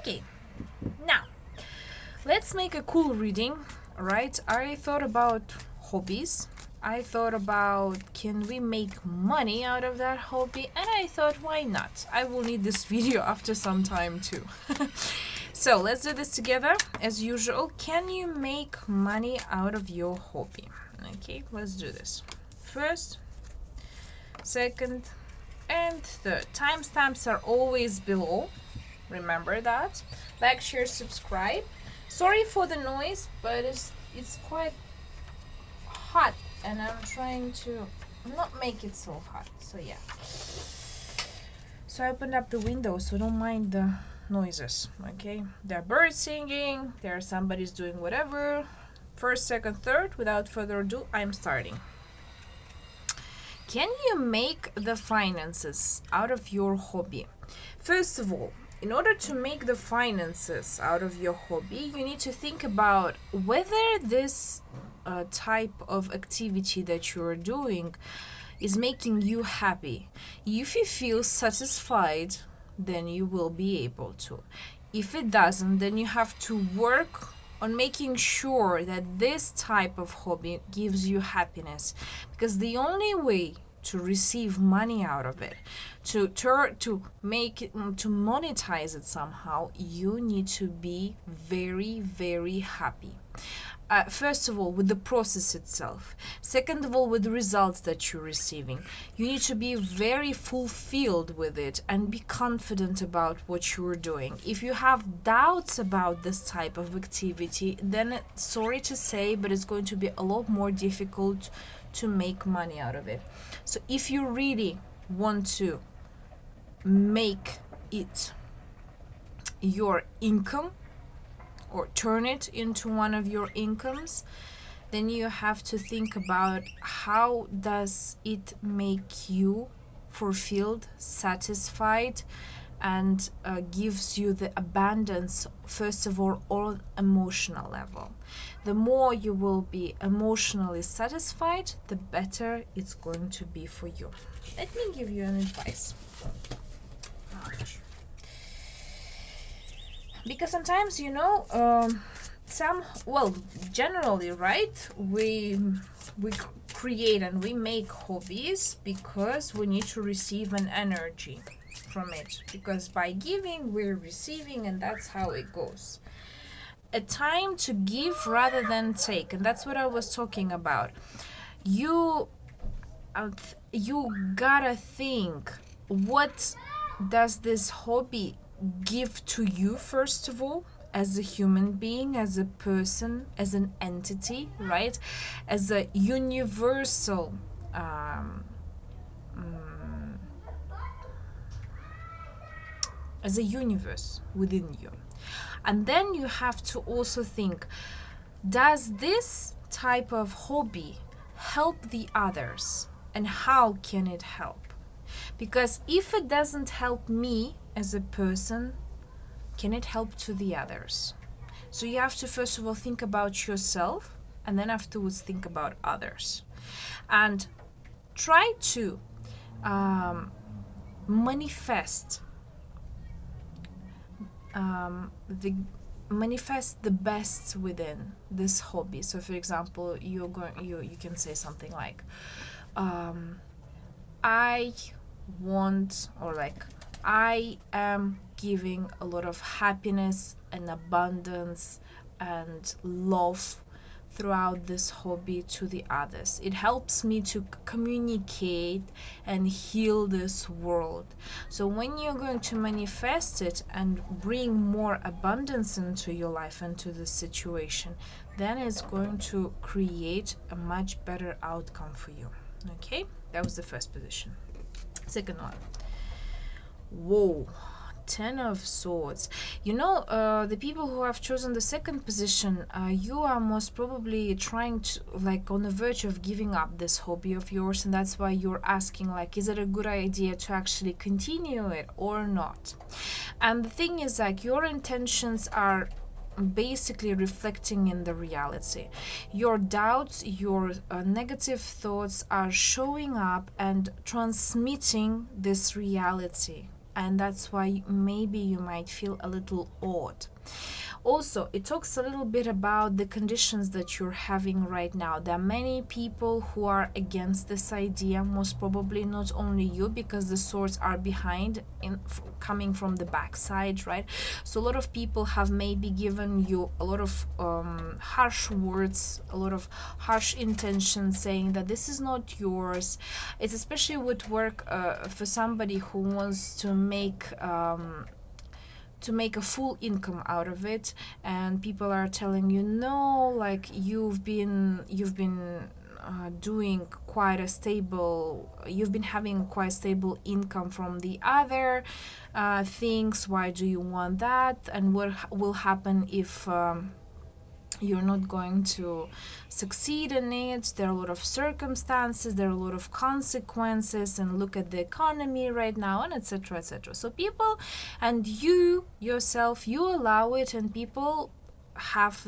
Okay, now let's make a cool reading. Right, I thought about hobbies. I thought about, can we make money out of that hobby? And I thought, why not? I will need this video after some time too. So let's do this together as usual. Can you make money out of your hobby? Okay, let's do this. First, second, and third. Timestamps are always below. Remember that. Like, share, subscribe. Sorry for the noise, but it's quite hot and I'm trying to not make it so hot. So yeah. So I opened up the window, so don't mind the noises. Okay, there are birds singing, there are somebody's doing whatever. First, second, third. Without further ado, I'm starting. Can you make the finances out of your hobby? First of all, in order to make the finances out of your hobby, you need to think about whether this type of activity that you're doing is making you happy. If you feel satisfied, then you will be able to. If it doesn't, then you have to work on making sure that this type of hobby gives you happiness, because the only way to receive money out of it, to make it, to monetize it somehow, you need to be very, very happy. First of all, with the process itself. Second of all, with the results that you're receiving. You need to be very fulfilled with it and be confident about what you're doing. If you have doubts about this type of activity, then sorry to say, but it's going to be a lot more difficult to make money out of it. So if you really want to make it your income, or turn it into one of your incomes, then you have to think about how does it make you fulfilled, satisfied, and gives you the abundance, first of all, on emotional level. The more you will be emotionally satisfied, the better it's going to be for you. Let me give you an advice. Because sometimes, generally, right, we create and we make hobbies because we need to receive an energy from it, because by giving we're receiving, and that's how it goes. A time to give rather than take, and that's what I was talking about. You gotta think, what does this hobby give to you, first of all, as a human being, as a person, as an entity, right? As a universal as a universe within you. And then you have to also think, does this type of hobby help the others, and how can it help? Because if it doesn't help me as a person, can it help to the others? So you have to first of all think about yourself, and then afterwards think about others, and try to manifest the best within this hobby. So for example, you can say something like, I want, or like, I am giving a lot of happiness and abundance and love throughout this hobby to the others. It helps me to communicate and heal this world. So when you're going to manifest it and bring more abundance into your life and to the situation, then it's going to create a much better outcome for you. Okay, that was the first position. Second one. Whoa, 10 of Swords. The people who have chosen the second position, you are most probably trying to, like, on the verge of giving up this hobby of yours, and that's why you're asking, like, is it a good idea to actually continue it or not? And the thing is, like, your intentions are basically reflecting in the reality. Your doubts, your negative thoughts are showing up and transmitting this reality and that's why maybe you might feel a little odd. Also, it talks a little bit about the conditions that you're having right now. There are many people who are against this idea, most probably not only you, because the swords are behind, coming from the backside, right? So a lot of people have maybe given you a lot of harsh words, a lot of harsh intentions, saying that this is not yours. It's especially with work, for somebody who wants to make a full income out of it, and people are telling you, no, like doing quite a stable, you've been having quite stable income from the other things. Why do you want that? And what will happen if you're not going to succeed in it? There are a lot of circumstances, there are a lot of consequences, and look at the economy right now, and etc, etc. So people, and you yourself, you allow it, and people have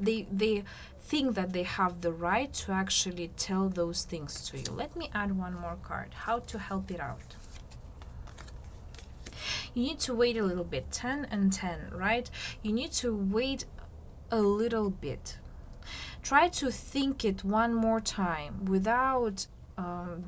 they think that they have the right to actually tell those things to you. Let me add one more card. How to help it out. You need to wait a little bit. 10 and 10, right? You need to wait a little bit. Try to think it one more time without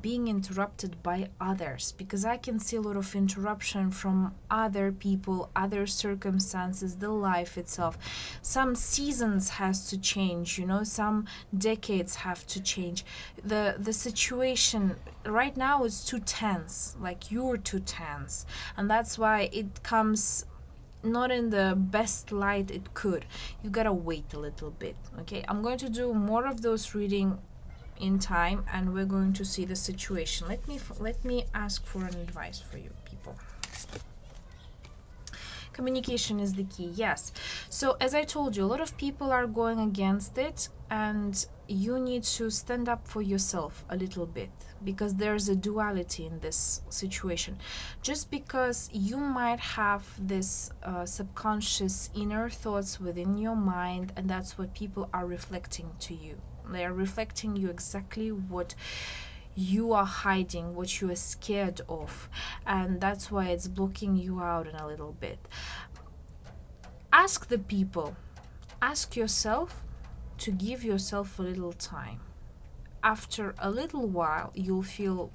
being interrupted by others, because I can see a lot of interruption from other people, other circumstances, the life itself. Some seasons has to change, you know, some decades have to change. The situation right now is too tense, like you're too tense, and that's why it comes not in the best light it could. You gotta wait a little bit. Okay, I'm going to do more of those reading in time, and we're going to see the situation. Let me ask for an advice for you people. Communication is the key. Yes. So as I told you, a lot of people are going against it, and you need to stand up for yourself a little bit, because there's a duality in this situation. Just because you might have this subconscious inner thoughts within your mind, and that's what people are reflecting to you. They are reflecting you exactly what you are hiding, what you are scared of, and that's why it's blocking you out in a little bit. Ask the people, ask yourself to give yourself a little time. After a little while, you'll feel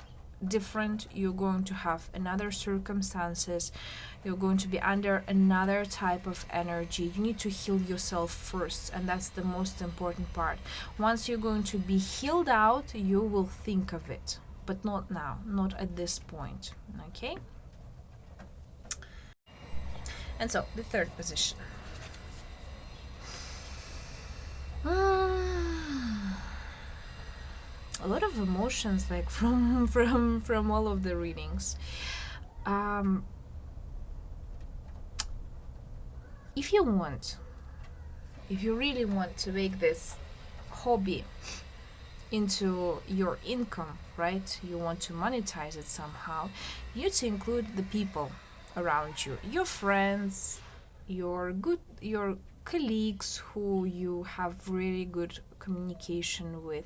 different. You're going to have another circumstances, you're going to be under another type of energy. You need to heal yourself first, and that's the most important part. Once you're going to be healed out, you will think of it, but not now, not at this point. Okay, and so the third position. A lot of emotions, like from all of the readings. If you really want to make this hobby into your income, right? You want to monetize it somehow, you need to include the people around you, your friends, your colleagues who you have really good communication with,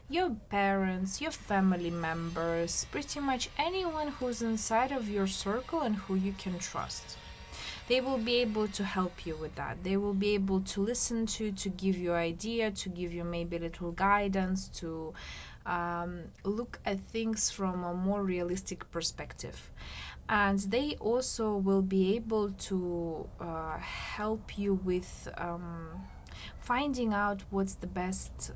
your parents, your family members, pretty much anyone who's inside of your circle and who you can trust. They will be able to help you with that. They will be able to listen to give you idea, to give you maybe a little guidance, to look at things from a more realistic perspective. And they also will be able to help you with finding out what's the best,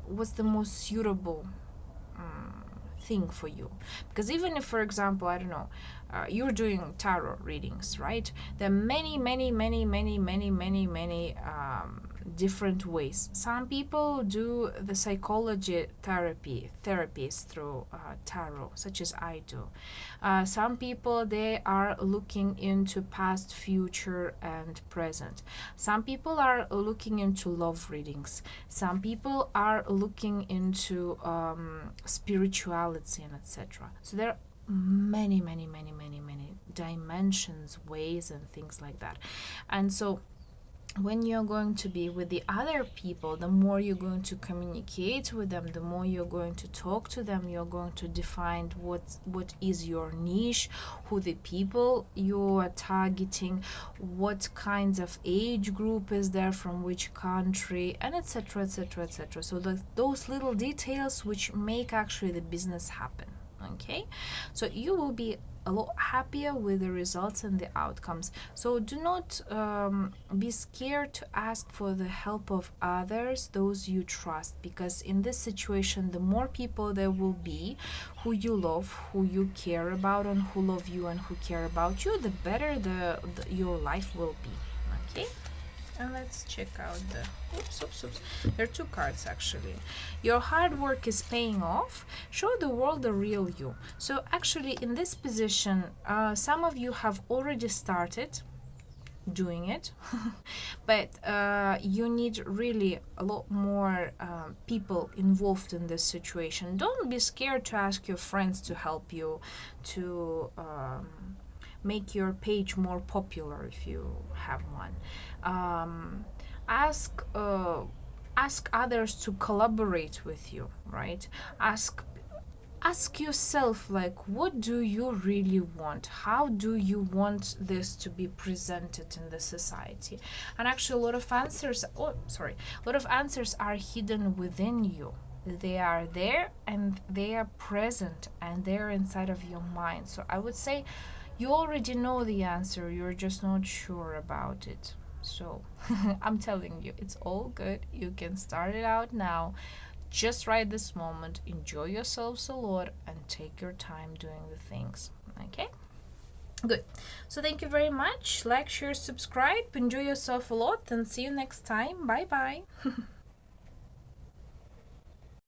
what's the most suitable thing for you. Because even if, for example, I don't know, you're doing tarot readings, right? There are many different ways. Some people do the psychology therapies through tarot, such as I do. Some people, they are looking into past, future, and present. Some people are looking into love readings. Some people are looking into spirituality and etc. So there are many dimensions, ways, and things like that. And so when you're going to be with the other people, the more you're going to communicate with them, the more you're going to talk to them, you're going to define what is your niche, who the people you are targeting, what kinds of age group is there, from which country, and etc, etc, etc. So those little details which make actually the business happen. Okay, so you will be a lot happier with the results and the outcomes. So do not be scared to ask for the help of others, those you trust, because in this situation, the more people there will be who you love, who you care about, and who love you and who care about you, the better your life will be. Okay, and let's check out the oops. There are two cards actually. Your hard work is paying off. Show the world the real you. So actually in this position, some of you have already started doing it but you need really a lot more people involved in this situation. Don't be scared to ask your friends to help you to make your page more popular if you have one. um, ask ask others to collaborate with you, right? Ask yourself, like, what do you really want? How do you want this to be presented in the society? And actually a lot of answers, a lot of answers are hidden within you. They are there and they are present and they're inside of your mind. So I would say you already know the answer, you're just not sure about it. So I'm telling you, it's all good. You can start it out now, just right this moment. Enjoy yourselves a lot and take your time doing the things. Okay, good. So thank you very much. Like, share, subscribe. Enjoy yourself a lot and see you next time. Bye bye.